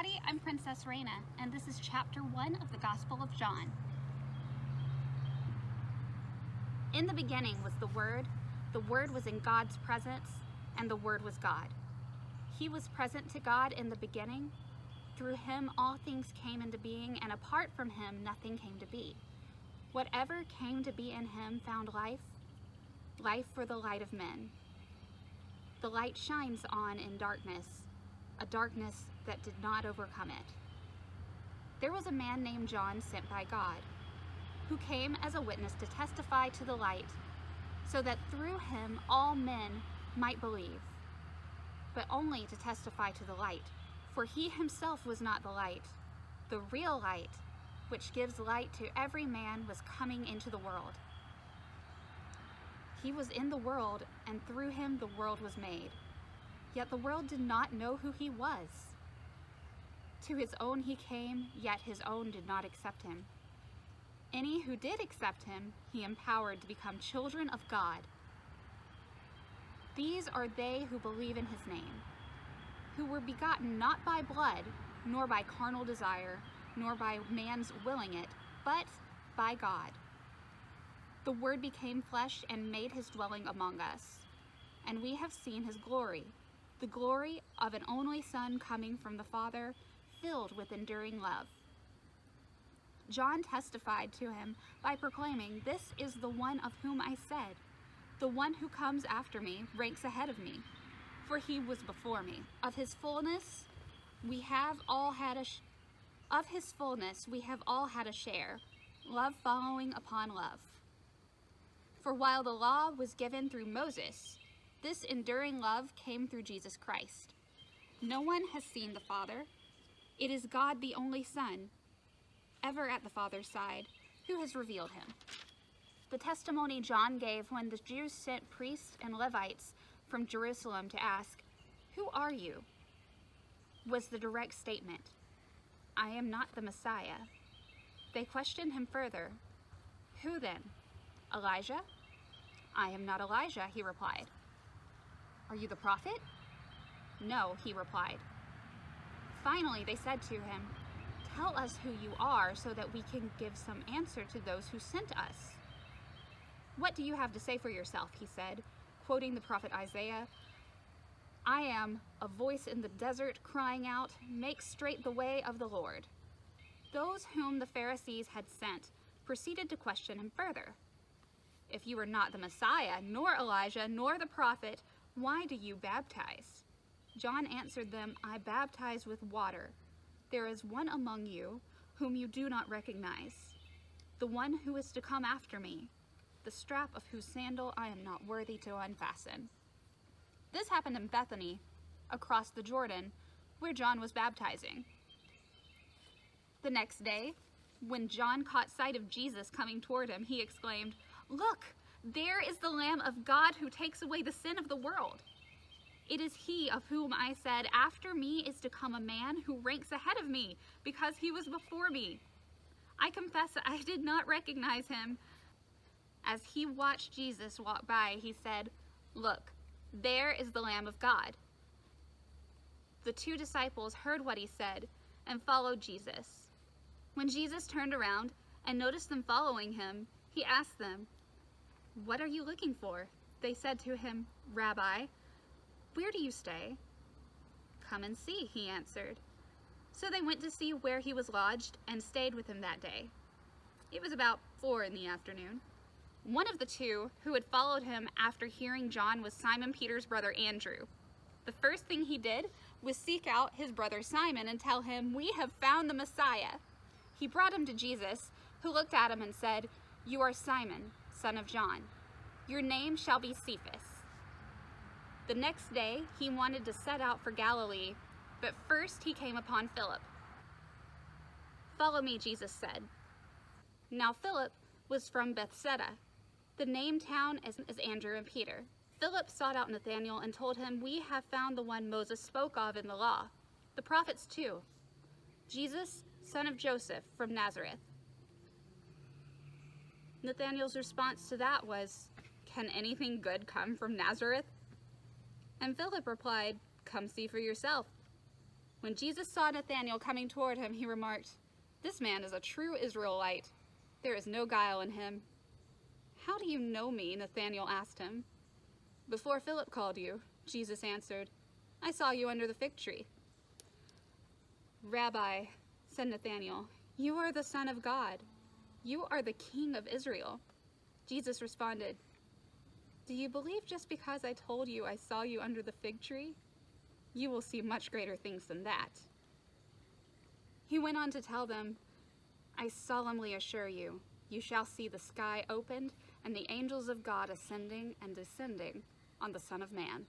everybody, I'm Princess Rainna, and this is chapter 1 of the Gospel of John. In the beginning was the Word was in God's presence, and the Word was God. He was present to God in the beginning. Through him all things came into being, and apart from him nothing came to be. Whatever came to be in him found life for the light of men. The light shines on in darkness, a darkness that did not overcome it. There was a man named John sent by God, who came as a witness to testify to the light, so that through him all men might believe, but only to testify to the light, for he himself was not the light. The real light, which gives light to every man, was coming into the world. He was in the world, and through him the world was made. Yet the world did not know who he was. To his own he came, yet his own did not accept him. Any who did accept him, he empowered to become children of God. These are they who believe in his name, who were begotten not by blood, nor by carnal desire, nor by man's willing it, but by God. The Word became flesh and made his dwelling among us, and we have seen his glory, the glory of an only Son coming from the Father, filled with enduring love. John testified to him by proclaiming, "This is the one of whom I said, 'The one who comes after me ranks ahead of me, for he was before me.' Of his fullness we have all had a share, love following upon love. For while the law was given through Moses, this enduring love came through Jesus Christ. No one has seen the Father. It is God, the only Son, ever at the Father's side, who has revealed him." The testimony John gave when the Jews sent priests and Levites from Jerusalem to ask, "Who are you?" was the direct statement, "I am not the Messiah." They questioned him further, "Who then? Elijah?" "I am not Elijah," he replied. "Are you the prophet?" "No," he replied. Finally, they said to him, "Tell us who you are so that we can give some answer to those who sent us." "What do you have to say for yourself?" he said, quoting the prophet Isaiah. "I am a voice in the desert crying out, 'Make straight the way of the Lord.'" Those whom the Pharisees had sent proceeded to question him further. "If you are not the Messiah, nor Elijah, nor the prophet, why do you baptize?" John answered them, "I baptize with water. There is one among you whom you do not recognize, the one who is to come after me, the strap of whose sandal I am not worthy to unfasten." This happened in Bethany, across the Jordan, where John was baptizing. The next day, when John caught sight of Jesus coming toward him, he exclaimed, "Look, there is the Lamb of God who takes away the sin of the world. It is he of whom I said, 'After me is to come a man who ranks ahead of me, because he was before me.' I confess I did not recognize him." As he watched Jesus walk by, he said, "Look, there is the Lamb of God." The 2 disciples heard what he said and followed Jesus. When Jesus turned around and noticed them following him, he asked them, "What are you looking for?" They said to him, "Rabbi, where do you stay?" "Come and see," he answered. So they went to see where he was lodged and stayed with him that day. It was about 4 p.m. One of the 2 who had followed him after hearing John was Simon Peter's brother Andrew. The first thing he did was seek out his brother Simon and tell him, "We have found the Messiah." He brought him to Jesus, who looked at him and said, "You are Simon, son of John. Your name shall be Cephas." The next day, he wanted to set out for Galilee, but first he came upon Philip. "Follow me," Jesus said. Now Philip was from Bethsaida, the name town as Andrew and Peter. Philip sought out Nathanael and told him, "We have found the one Moses spoke of in the law, the prophets too, Jesus, son of Joseph from Nazareth." Nathanael's response to that was, "Can anything good come from Nazareth?" And Philip replied, "Come see for yourself." When Jesus saw Nathanael coming toward him, he remarked, "This man is a true Israelite. There is no guile in him." "How do you know me?" Nathanael asked him. "Before Philip called you," Jesus answered. "I saw you under the fig tree." "Rabbi," said Nathanael, "you are the Son of God. You are the King of Israel." Jesus responded, "Do you believe just because I told you I saw you under the fig tree? You will see much greater things than that." He went on to tell them, "I solemnly assure you, you shall see the sky opened and the angels of God ascending and descending on the Son of Man."